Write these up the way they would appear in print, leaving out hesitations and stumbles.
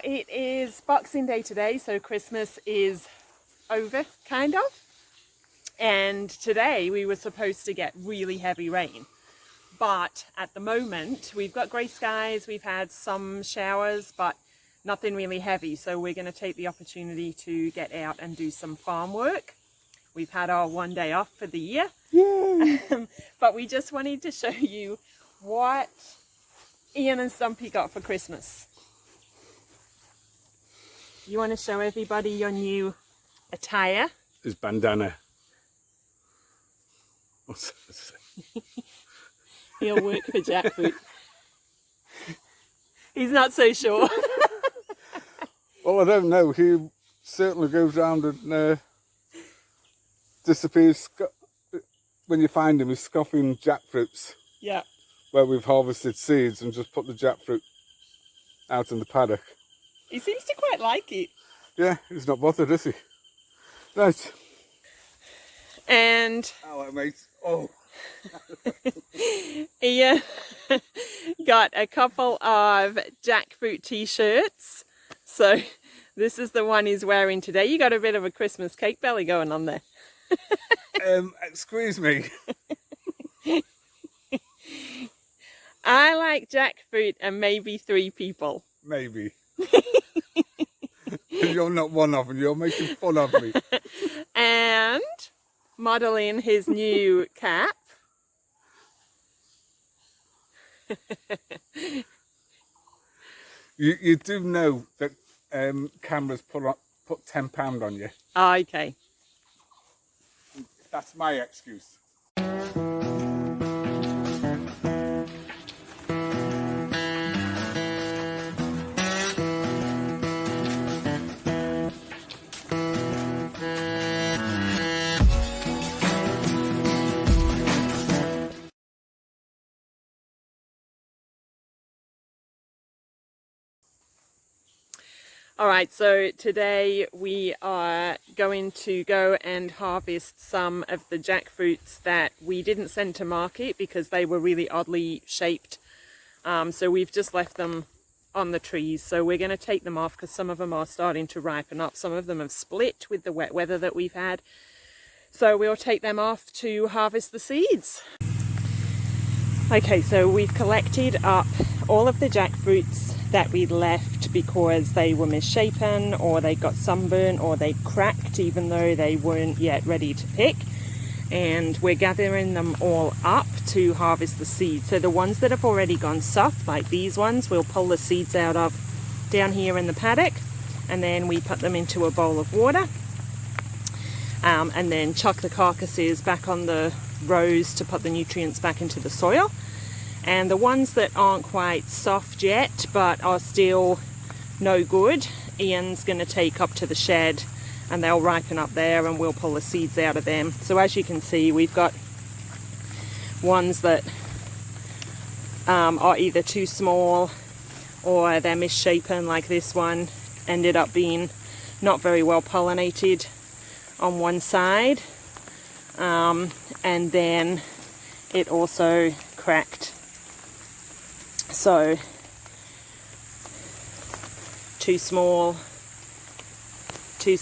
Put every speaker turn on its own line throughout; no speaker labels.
it is Boxing Day today, so Christmas is over, kind of. And today we were supposed to get really heavy rain. But at the moment, we've got grey skies, we've had some showers, but nothing really heavy. So we're going to take the opportunity to get out and do some farm work. We've had our one day off for the year.
Yay!
But we just wanted to show you what Ian and Stumpy got for Christmas. You want to show everybody your new attire?
His bandana. What's that?
He'll work for Jackfruit. He's not so sure.
Well, I don't know. He certainly goes around and disappears. When you find him, he's scoffing jackfruits.
Yeah.
Where we've harvested seeds and just put the jackfruit out in the paddock.
He seems to quite like it.
Yeah, he's not bothered, is he? Right.
And
Hello, mate. Oh.
Ian got a couple of Jackfruit t-shirts. So this is the one he's wearing today. You got a bit of a Christmas cake belly going on there.
Excuse me.
I like Jackfruit and maybe 3 people.
Maybe. You're not one of them. You're making fun of me.
And modelling his new cap.
You do know that cameras put £10 on you.
Oh, okay.
That's my excuse.
Alright, so today we are going to go and harvest some of the jackfruits that we didn't send to market because they were really oddly shaped. So we've just left them on the trees. So we're going to take them off because some of them are starting to ripen up. Some of them have split with the wet weather that we've had. So we'll take them off to harvest the seeds. Okay, so we've collected up all of the jackfruits that we'd left because they were misshapen or they got sunburnt or they cracked even though they weren't yet ready to pick. And we're gathering them all up to harvest the seeds. So the ones that have already gone soft, like these ones, we'll pull the seeds out of down here in the paddock and then we put them into a bowl of water and then chuck the carcasses back on the rows to put the nutrients back into the soil. And the ones that aren't quite soft yet but are still no good, Ian's going to take up to the shed and they'll ripen up there and we'll pull the seeds out of them. So as you can see, we've got ones that are either too small or they're misshapen, like this one ended up being not very well pollinated on one side, and then it also cracked. So too small. So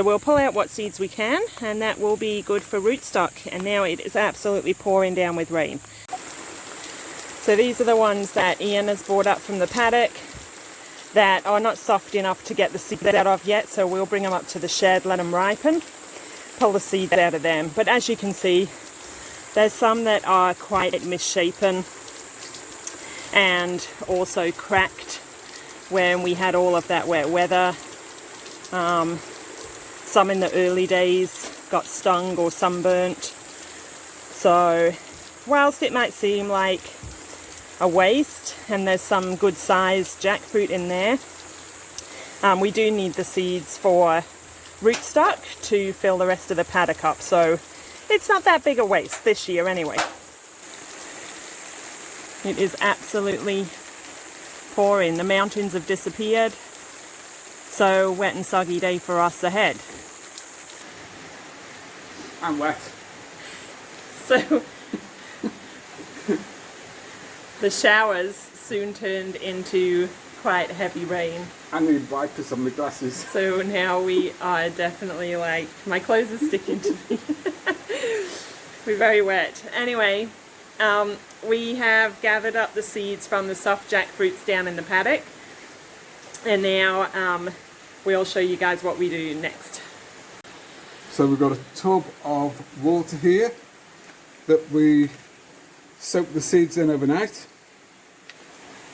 we'll pull out what seeds we can and that will be good for rootstock. And now it is absolutely pouring down with rain. So these are the ones that Ian has brought up from the paddock that are not soft enough to get the seeds out of yet. So we'll bring them up to the shed, let them ripen, pull the seeds out of them. But as you can see, there's some that are quite misshapen and also cracked when we had all of that wet weather. Some in the early days got stung or sunburnt. So whilst it might seem like a waste and there's some good sized jackfruit in there, we do need the seeds for rootstock to fill the rest of the paddock up. So it's not that big a waste this year anyway. It is absolutely pouring. The mountains have disappeared. So wet and soggy day for us ahead.
I'm wet.
So the showers soon turned into quite heavy rain.
I need wipers on my glasses.
So now we are definitely like, my clothes are sticking to me. We're very wet. Anyway, we have gathered up the seeds from the soft jackfruits down in the paddock. And now we'll show you guys what we do next.
So we've got a tub of water here that we soak the seeds in overnight.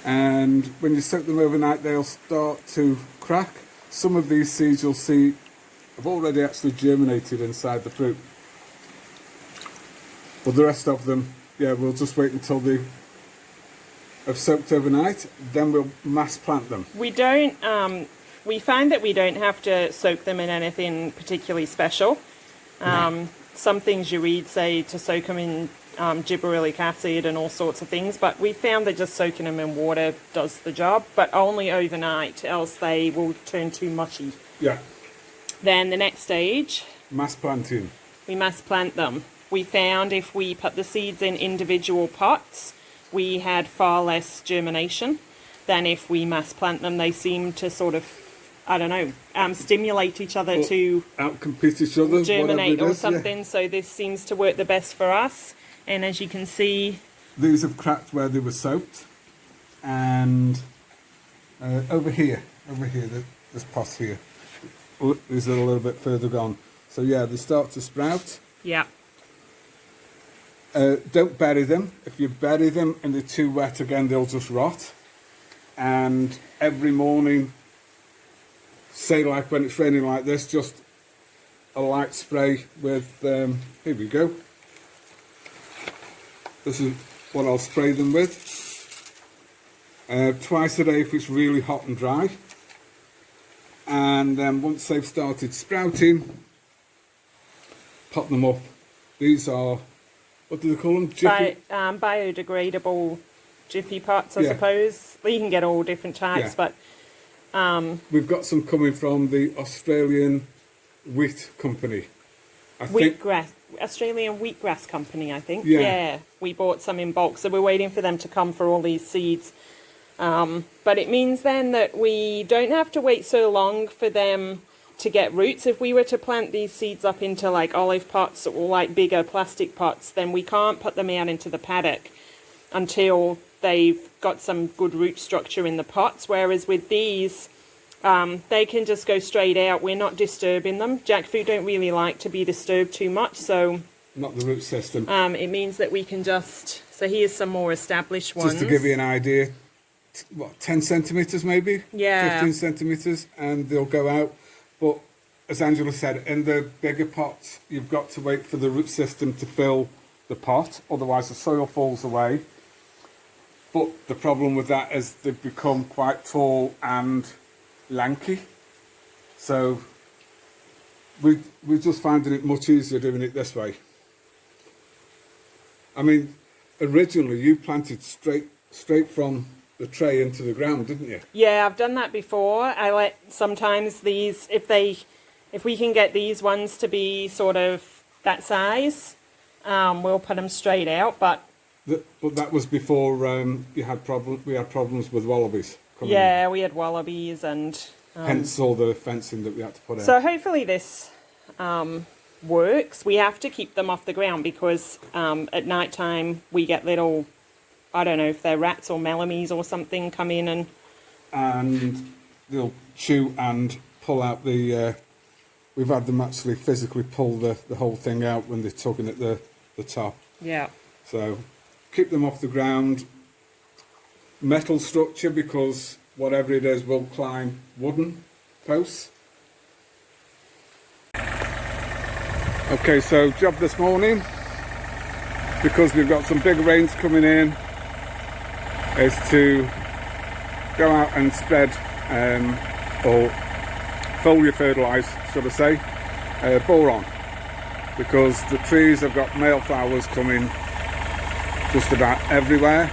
And when you soak them overnight, they'll start to crack. Some of these seeds you'll see have already actually germinated inside the fruit. But the rest of them, yeah, we'll just wait until they have soaked overnight, then we'll mass plant them.
We don't, we find that we don't have to soak them in anything particularly special. Some things you read say to soak them in gibberellic acid and all sorts of things, but we found that just soaking them in water does the job, but only overnight, else they will turn too mushy.
Yeah.
Then the next stage,
Mass planting.
we must plant them. We found if we put the seeds in individual pots, we had far less germination than if we mass plant them. They seem to sort of, I don't know, stimulate each other to
outcompete each other,
germinate or
is,
something. Yeah. So this seems to work the best for us. And as you can see,
these have cracked where they were soaked, and over here, this pot here, these are a little bit further gone. So yeah, they start to sprout.
Yeah.
Don't bury them. If you bury them and they're too wet again, they'll just rot. And every morning, say like when it's raining like this, just a light spray with, here we go. This is what I'll spray them with. Twice a day if it's really hot and dry. And then once they've started sprouting, pot them up. These are, what do they call them?
Biodegradable jiffy pots, I suppose. Well, you can get all different types, but...
we've got some coming from the Australian Wheat Company.
Australian Wheatgrass Company, I think.
Yeah.
We bought some in bulk, so we're waiting for them to come for all these seeds. But it means then that we don't have to wait so long for them to get roots. If we were to plant these seeds up into like olive pots or like bigger plastic pots, then we can't put them out into the paddock until they've got some good root structure in the pots. Whereas with these, they can just go straight out. We're not disturbing them. Jackfruit don't really like to be disturbed too much, so...
Not the root system.
It means that we can just... So here's some more established ones.
Just to give you an idea, what, 10 centimetres maybe?
Yeah.
15 centimetres, and they'll go out. But as Angela said, in the bigger pots, you've got to wait for the root system to fill the pot, otherwise the soil falls away. But the problem with that is they've become quite tall and lanky. So we're just finding it much easier doing it this way. I mean, originally you planted straight from the tray into the ground, didn't you?
Yeah, I've done that before. I let sometimes these, if we can get these ones to be sort of that size, we'll put them straight out. But
that was before we had problems with wallabies coming in.
We had wallabies and...
hence all the fencing that we had to put in.
So hopefully this works. We have to keep them off the ground because at night time we get little, I don't know if they're rats or melomys or something, come in
and they'll chew and pull out the... we've had them actually physically pull the whole thing out when they're tugging at the top.
Yeah.
So keep them off the ground. Metal structure, because whatever it is will climb wooden posts. Okay, so job this morning, because we've got some big rains coming in, is to go out and spread or foliar fertilise, should I say, boron, because the trees have got male flowers coming just about everywhere,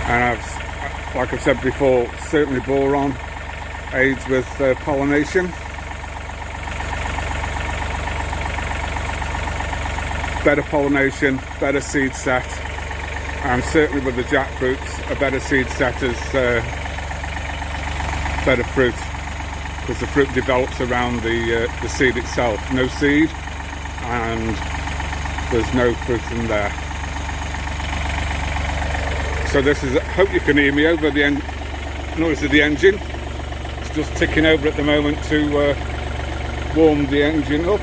and like I've said before, certainly boron aids with pollination. Better pollination, better seed set, and certainly with the jackfruits, a better seed setters, better fruit, because the fruit develops around the seed itself. No seed, and there's no fruit in there. So this is, I hope you can hear me over the noise of the engine. It's just ticking over at the moment to warm the engine up,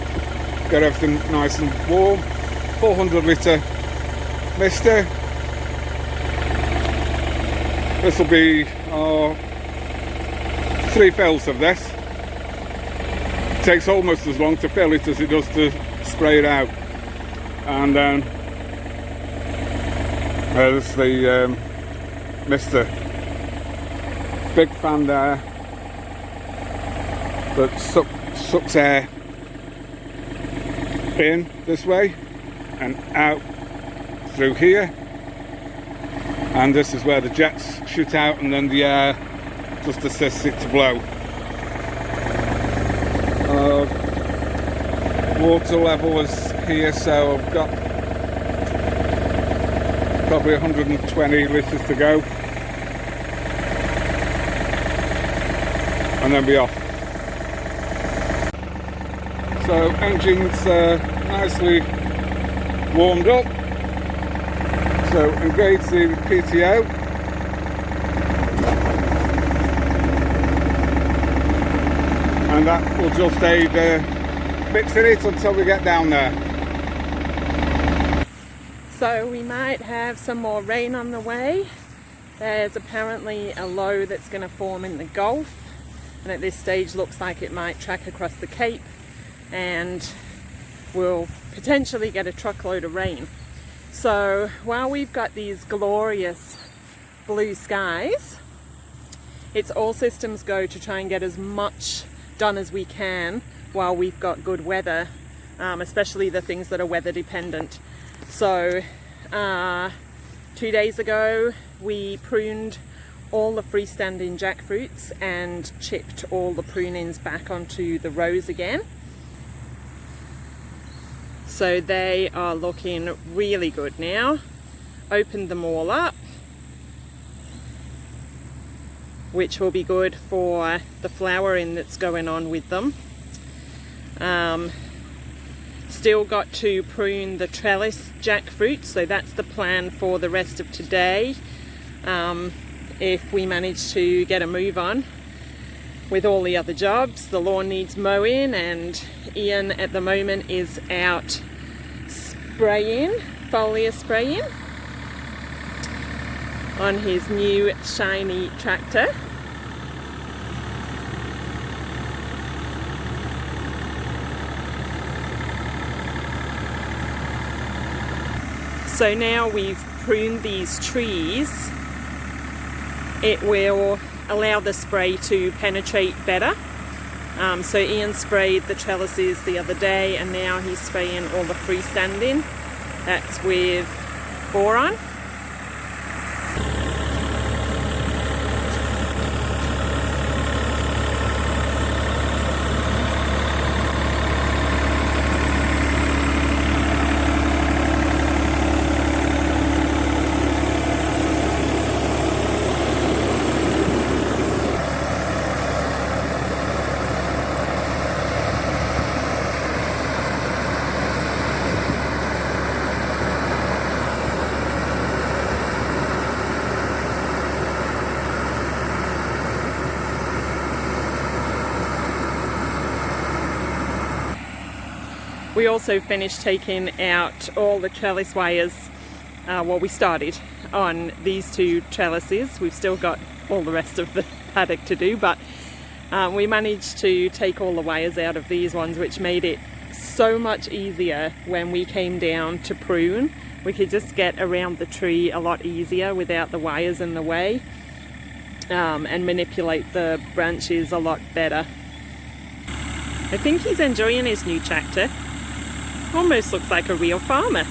get everything nice and warm. 400 litre mister. This will be 3 fills of this. It takes almost as long to fill it as it does to spray it out. And then there's the mister. Big fan there that sucks air in this way and out through here, and this is where the jets shoot out, and then the air just assists it to blow. Water level is here, so I've got probably 120 litres to go, and then be off. So engine's nicely warmed up, so engage the PTO, and that will just aid mixing it until we get down there.
So we might have some more rain on the way. There's apparently a low that's going to form in the Gulf, and at this stage looks like it might track across the Cape, and we'll potentially get a truckload of rain. So while we've got these glorious blue skies, it's all systems go to try and get as much done as we can while we've got good weather, especially the things that are weather dependent. So 2 days ago we pruned all the freestanding jackfruits and chipped all the prunings back onto the rows again. So they are looking really good now. Opened them all up, which will be good for the flowering that's going on with them. Still got to prune the trellis jackfruit, so that's the plan for the rest of today. If we manage to get a move on with all the other jobs. The lawn needs mowing, and Ian at the moment is out spraying, foliar spraying on his new shiny tractor. So now we've pruned these trees, it will allow the spray to penetrate better. So Ian sprayed the trellises the other day, and now he's spraying all the freestanding. That's with boron. We also finished taking out all the trellis wires, well, we started on these two trellises. We've still got all the rest of the paddock to do, but we managed to take all the wires out of these ones, which made it so much easier when we came down to prune. We could just get around the tree a lot easier without the wires in the way, and manipulate the branches a lot better. I think he's enjoying his new tractor. Almost looks like a real farmer.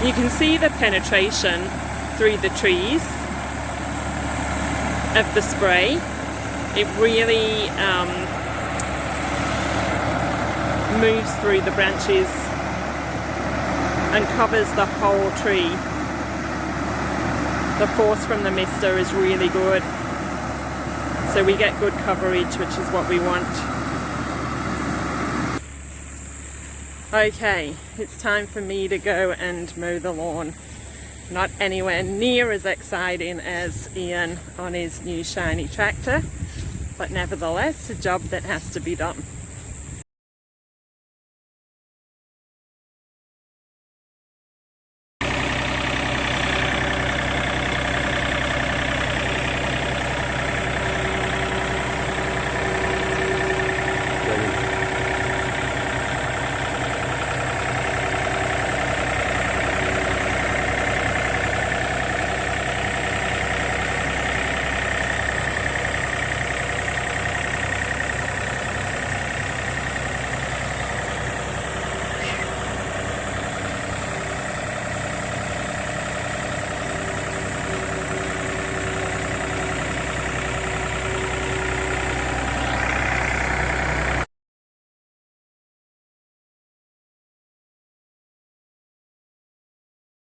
You can see the penetration through the trees of the spray. It really moves through the branches and covers the whole tree. The force from the mister is really good, so we get good coverage, which is what we want. Okay, it's time for me to go and mow the lawn. Not anywhere near as exciting as Ian on his new shiny tractor, but nevertheless a job that has to be done.